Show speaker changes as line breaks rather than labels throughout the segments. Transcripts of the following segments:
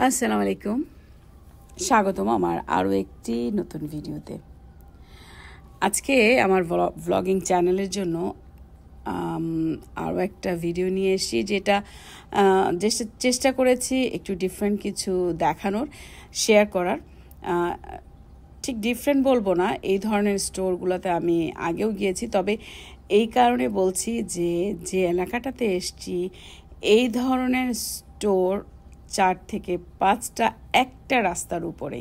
আসসালামু আলাইকুম, স্বাগতম আমার আরও একটি নতুন ভিডিওতে। আজকে আমার ভ্লগিং চ্যানেলের জন্য আরও একটা ভিডিও নিয়ে এসেছি, যেটা চেষ্টা করেছি একটু ডিফারেন্ট কিছু দেখানোর, শেয়ার করার। ঠিক ডিফারেন্ট বলবো না, এই ধরনের স্টোরগুলোতে আমি আগেও গিয়েছি, তবে এই কারণে বলছি যে এলাকাটাতে এসেছি এই ধরনের স্টোর 4 থেকে 5টা একটা রাস্তার উপরে,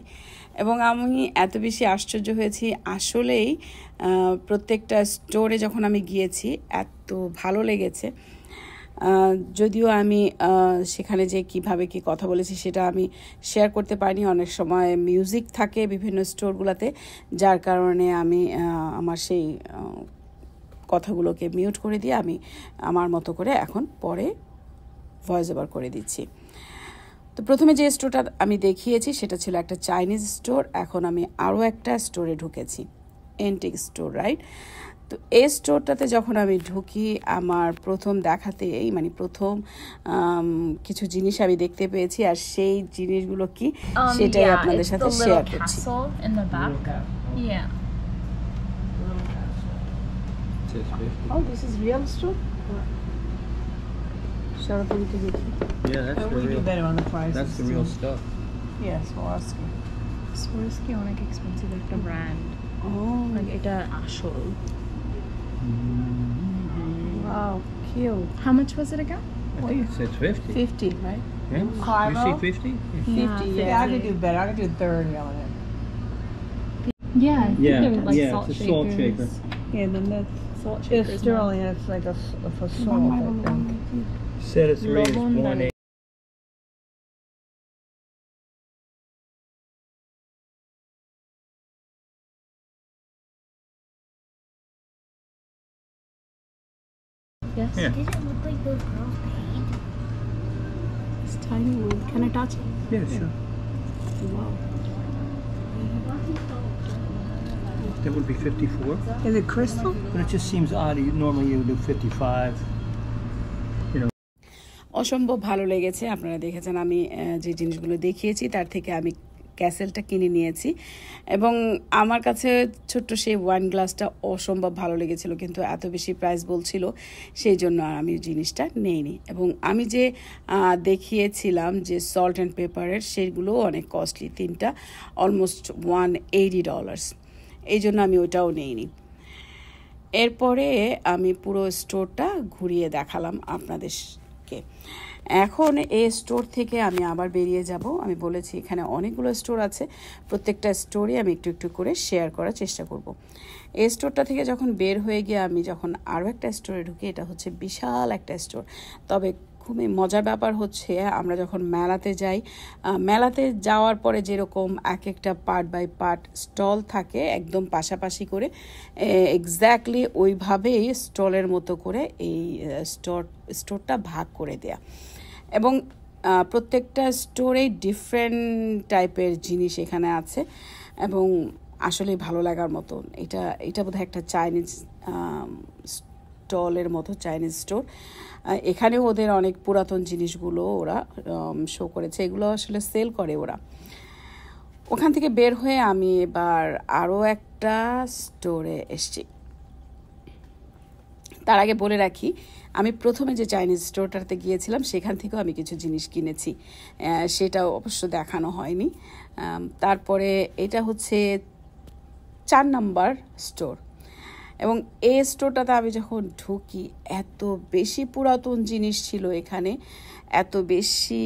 এবং আমি এত বেশি আশ্চর্য হয়েছি আসলেই। প্রত্যেকটা স্টোরে যখন আমি গিয়েছি এত ভালো লেগেছে, যদিও আমি সেখানে যে কিভাবে কি কথা বলেছি সেটা আমি শেয়ার করতে পারিনি। অনেক সময় মিউজিক থাকে বিভিন্ন স্টোরগুলোতে, যার কারণে আমি আমার সেই কথাগুলোকে মিউট করে দিয়ে আমি আমার মতো করে এখন পরে ভয়েস ওভার করে দিচ্ছি। তো প্রথমে যে স্টোরটা আমি দেখিয়েছি সেটা ছিল একটা চাইনিজ স্টোর। এখন আমি আরও একটা স্টোরে ঢুকেছি, এন্টিক স্টোর, রাইট? তো এই স্টোরটাতে যখন আমি ঢুকি, আমার প্রথম দেখাতেই প্রথম কিছু জিনিস আমি দেখতে পেয়েছি, আর সেই জিনিসগুলো কি সেটাই আপনাদের সাথে শেয়ার করছি। Oh, this is real store?
Yeah, that's the real.
Better on the prices.
That's the real stuff.
Yeah, Swarovski.
Swarovski অনেক expensive একটা brand.
Oh,
Like এটা আসল.
wow, cute.
How much was it again?
I think it says 50.
50, right?
Yeah? You
Cairo?
see 50?
50,
Yeah, I could do better. I could do 30 on it.
Yeah, I think
Yeah,
they were like
yeah,
salt
it's a salt shaker.
Yeah, then the
Salt
it's
shakers.
sterling. It's like for salt, I think.
Set of 3 is
Lobon
180.
Yes.
Yeah.
Did it look like those girls paid?
It's tiny one. Can I touch it?
Yeah, sure.
Wow.
That would be 54.
Is it crystal?
But it just seems odd. Normally you would do 55.
অসম্ভব ভালো লেগেছে। আপনারা দেখেছেন আমি যে জিনিসগুলো দেখিয়েছি তার থেকে আমি ক্যাসেলটা কিনে নিয়েছি, এবং আমার কাছে ছোট্ট সেই ওয়াইন গ্লাসটা অসম্ভব ভালো লেগেছিল, কিন্তু এত বেশি প্রাইস বলছিল সেই জন্য আর আমি জিনিসটা নেইনি। এবং আমি যে দেখিয়েছিলাম যে সল্ট অ্যান্ড পেপারের, সেগুলোও অনেক কস্টলি, 3টা অলমোস্ট $180, এই জন্য আমি ওটাও নেইনি। এরপরে আমি পুরো স্টোরটা ঘুরিয়ে দেখালাম আপনাদেরকে। এখন এই স্টোর থেকে আমি আবার বেরিয়ে যাব। আমি বলেছি এখানে অনেকগুলো স্টোর আছে, প্রত্যেকটা স্টোরে আমি একটু একটু করে শেয়ার করার চেষ্টা করব। এই স্টোরটা থেকে যখন বের হয়ে গিয়ে আমি যখন আরও একটা স্টোরে ঢুকি, এটা হচ্ছে বিশাল একটা স্টোর। তবে খুবই মজার ব্যাপার হচ্ছে, আমরা যখন মেলাতে যাই, মেলাতে যাওয়ার পরে যেরকম এক একটা পার্ট বাই পার্ট স্টল থাকে একদম পাশাপাশি করে, এক্স্যাক্টলি ওইভাবেই স্টলের মতো করে এই স্টোরটা ভাগ করে দেয়া, এবং প্রত্যেকটা স্টোরেই ডিফারেন্ট টাইপের জিনিস এখানে আছে, এবং আসলেই ভালো লাগার মতো। এটা বোধহয় একটা চাইনিজ স্টলের মতো, চাইনিজ স্টোর। এখানেও ওদের অনেক পুরাতন জিনিসগুলো ওরা শো করেছে, এগুলো আসলে সেল করে ওরা। ওখান থেকে বের হয়ে আমি এবার আরও একটা স্টোরে এসেছি। তার আগে বলে রাখি, আমি প্রথমে যে চাইনিজ স্টোরটাতে গিয়েছিলাম সেখান থেকেও আমি কিছু জিনিস কিনেছি, সেটাও অবশ্য দেখানো হয়নি। তারপরে এটা হচ্ছে 4 নাম্বার স্টোর, এবং এই স্টোরটাতে আমি যখন ঢুকি এত বেশি পুরাতন জিনিস ছিল এখানে, এত বেশি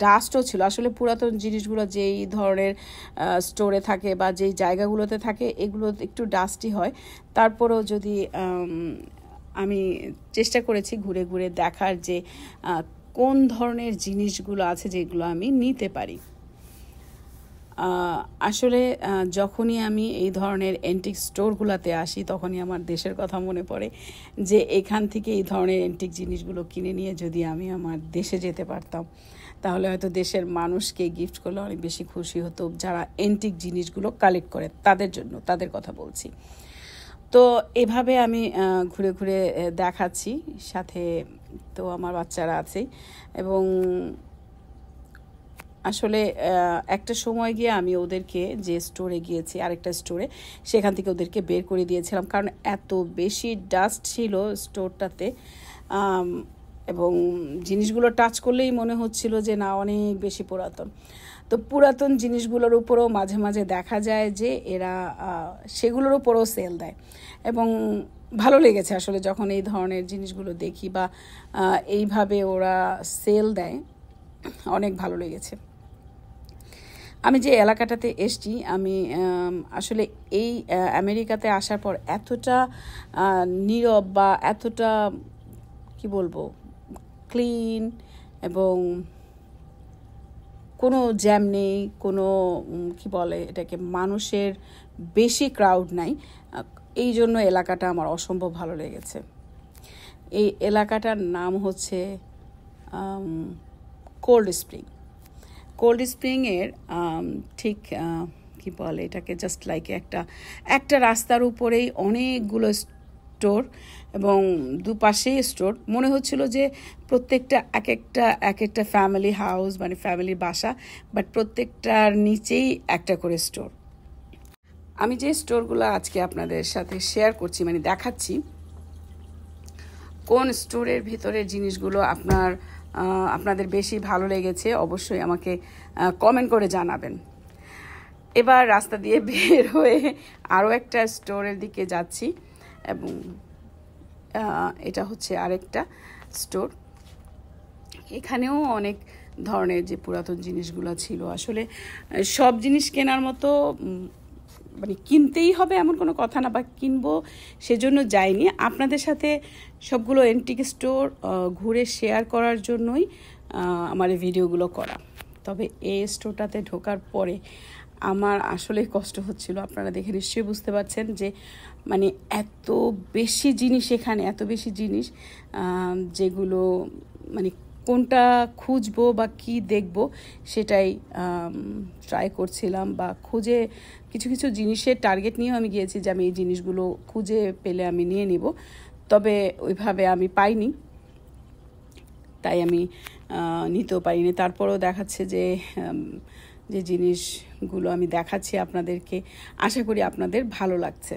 ডাস্টও ছিল। আসলে পুরাতন জিনিসগুলো যেই ধরনের স্টোরে থাকে বা যেই জায়গাগুলোতে থাকে, এগুলো একটু ডাস্টি হয়। তারপরেও যদি আমি চেষ্টা করেছি ঘুরে ঘুরে দেখার যে কোন ধরনের জিনিসগুলো আছে যেগুলো আমি নিতে পারি। আসলে যখনই আমি এই ধরনের এন্টিক স্টোরগুলোতে আসি তখনই আমার দেশের কথা মনে পড়ে, যে এখান থেকে এই ধরনের এন্টিক জিনিসগুলো কিনে নিয়ে যদি আমি আমার দেশে যেতে পারতাম, তাহলে হয়তো দেশের মানুষকে গিফট করলে অনেক বেশি খুশি হতো, যারা এন্টিক জিনিসগুলো কালেক্ট করে তাদের জন্য, তাদের কথা বলছি। তো এভাবে আমি ঘুরে ঘুরে দেখাচ্ছি, সাথে তো আমার বাচ্চারা আছেই, এবং আসলে একটা সময় গিয়ে আমি ওদেরকে যে স্টোরে গিয়েছি আরেকটা স্টোরে সেখান থেকে ওদেরকে বের করে দিয়েছিলাম, কারণ এত বেশি ডাস্ট ছিল স্টোরটাতে এবং জিনিসগুলো টাচ করলেই মনে হচ্ছিল যে না অনেক বেশি পুরাতন। তো পুরাতন জিনিসগুলোর উপরেও মাঝে মাঝে দেখা যায় যে এরা সেগুলোর উপরেও সেল দেয় এবং ভালো লেগেছে আসলে যখন এই ধরনের জিনিসগুলো দেখি বা এইভাবে ওরা সেল দেয়, অনেক ভালো লেগেছে। আমি যে এলাকাটাতে এসছি আমি আসলে এই আমেরিকাতে আসার পর এতটা নীরব বা এতটা কি বলবো ক্লিন এবং কোনো জ্যাম নেই, কোনো কি বলে এটাকে মানুষের বেশি ক্রাউড নাই, এই জন্য এলাকাটা আমার অসম্ভব ভালো লেগেছে। এই এলাকাটার নাম হচ্ছে কোল্ড স্প্রিং। কোল্ড স্প্রিংয়ের ঠিক কি বলে এটাকে জাস্ট লাইক একটা রাস্তার উপরেই অনেকগুলো স্টোর এবং দুপাশেই স্টোর। মনে হচ্ছিল যে প্রত্যেকটা এক একটা ফ্যামিলি হাউস মানে ফ্যামিলির বাসা, বাট প্রত্যেকটার নিচেই একটা করে স্টোর। আমি যে স্টোরগুলো আজকে আপনাদের সাথে শেয়ার করছি মানে দেখাচ্ছি, কোন স্টোরের ভিতরের জিনিসগুলো আপনাদের বেশি ভালো লেগেছে অবশ্যই আমাকে কমেন্ট করে জানাবেন। এবার রাস্তা দিয়ে বের হয়ে আরও একটা স্টোরের দিকে যাচ্ছি এবং এটা হচ্ছে আরেকটা স্টোর। এখানেও অনেক ধরনের যে পুরাতন জিনিসগুলো ছিল, আসলে সব জিনিস কেনার মতো মানে কিনতেই হবে এমন কোনো কথা না, বা কিনবো সেজন্য যাইনি, আপনাদের সাথে সবগুলো এন্টিক স্টোর ঘুরে শেয়ার করার জন্যই আমার এই ভিডিওগুলো করা। তবে এই স্টোরটাতে ঢোকার পরে আমার আসলে কষ্ট হচ্ছিল, আপনারা দেখে নিশ্চয়ই বুঝতে পারছেন যে মানে এত বেশি জিনিস এখানে, এত বেশি জিনিস যেগুলো মানে কোনটা খুঁজবো বা কি দেখব সেটাই ট্রাই করছিলাম, বা খুঁজে কিছু কিছু জিনিসের টার্গেট নিয়েও আমি গিয়েছি যে আমি এই জিনিসগুলো খুঁজে পেলে আমি নিয়ে নিব, তবে ওইভাবে আমি পাইনি, তাই আমি নিতেও পারিনি। তারপরেও দেখাচ্ছে যে যে জিনিসগুলো আমি দেখাচ্ছি আপনাদেরকে, আশা করি আপনাদের ভালো লাগছে।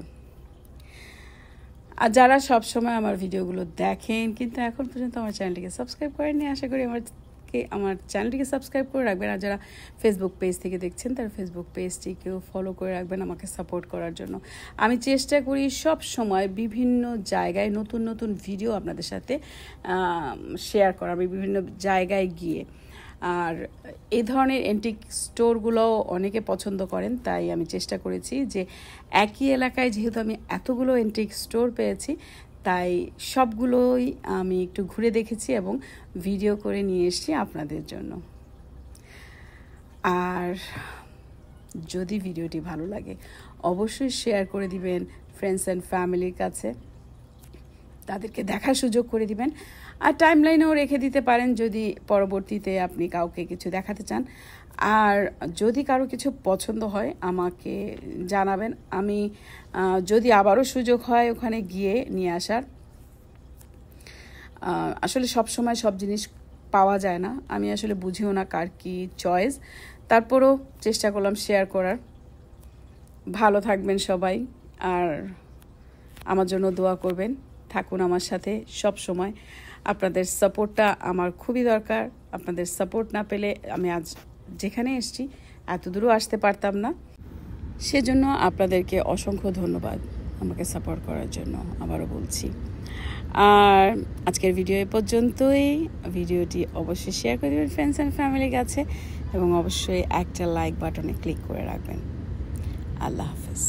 আর যারা সব সময় আমার ভিডিওগুলো দেখেন কিন্তু এখন পর্যন্ত আমার চ্যানেলটিকে সাবস্ক্রাইব করেননি, আশা করি আমার চ্যানেলটিকে সাবস্ক্রাইব করে রাখবেন। আর যারা ফেসবুক পেজ থেকে দেখছেন তারা ফেসবুক পেজটিকেও ফলো করে রাখবেন আমাকে সাপোর্ট করার জন্য। আমি চেষ্টা করি সব সময় বিভিন্ন জায়গায় নতুন নতুন ভিডিও আপনাদের সাথে শেয়ার করা, আমি বিভিন্ন জায়গায় গিয়ে। আর এই ধরনের এন্টিক স্টোরগুলোও অনেকে পছন্দ করেন, তাই আমি চেষ্টা করেছি যে একই এলাকায় যেহেতু আমি এতগুলো এন্টিক স্টোর পেয়েছি তাই সবগুলোই আমি একটু ঘুরে দেখেছি এবং ভিডিও করে নিয়ে এসেছি আপনাদের জন্য। আর যদি ভিডিওটি ভালো লাগে অবশ্যই শেয়ার করে দিবেন ফ্রেন্ডস অ্যান্ড ফ্যামিলির কাছে, তাদেরকে দেখার সুযোগ করে দিবেন। আর টাইমলাইনেও রেখে দিতে পারেন যদি পরবর্তীতে আপনি কাউকে কিছু দেখাতে চান। আর যদি কারো কিছু পছন্দ হয় আমাকে জানাবেন, আমি যদি আবারও সুযোগ হয় ওখানে গিয়ে নিয়ে আসার। আসলে সব সময় সব জিনিস পাওয়া যায় না, আমি আসলে বুঝিও না কার কি চয়েস, তারপরেও চেষ্টা করলাম শেয়ার করার। ভালো থাকবেন সবাই, আর আমার জন্য দোয়া করবেন, থাকুন আমার সাথে সব সময়। আপনাদের সাপোর্টটা আমার খুবই দরকার, আপনাদের সাপোর্ট না পেলে আমি আজ যেখানে এসেছি এত দূরও আসতে পারতাম না। সেজন্য আপনাদেরকে অসংখ্য ধন্যবাদ আমাকে সাপোর্ট করার জন্য, আবারও বলছি। আর আজকের ভিডিও এ পর্যন্তই। ভিডিওটি অবশ্যই শেয়ার করে দেবেন ফ্রেন্ডস অ্যান্ড ফ্যামিলির কাছে এবং অবশ্যই একটা লাইক বাটনে ক্লিক করে রাখবেন। আল্লাহ হাফেজ।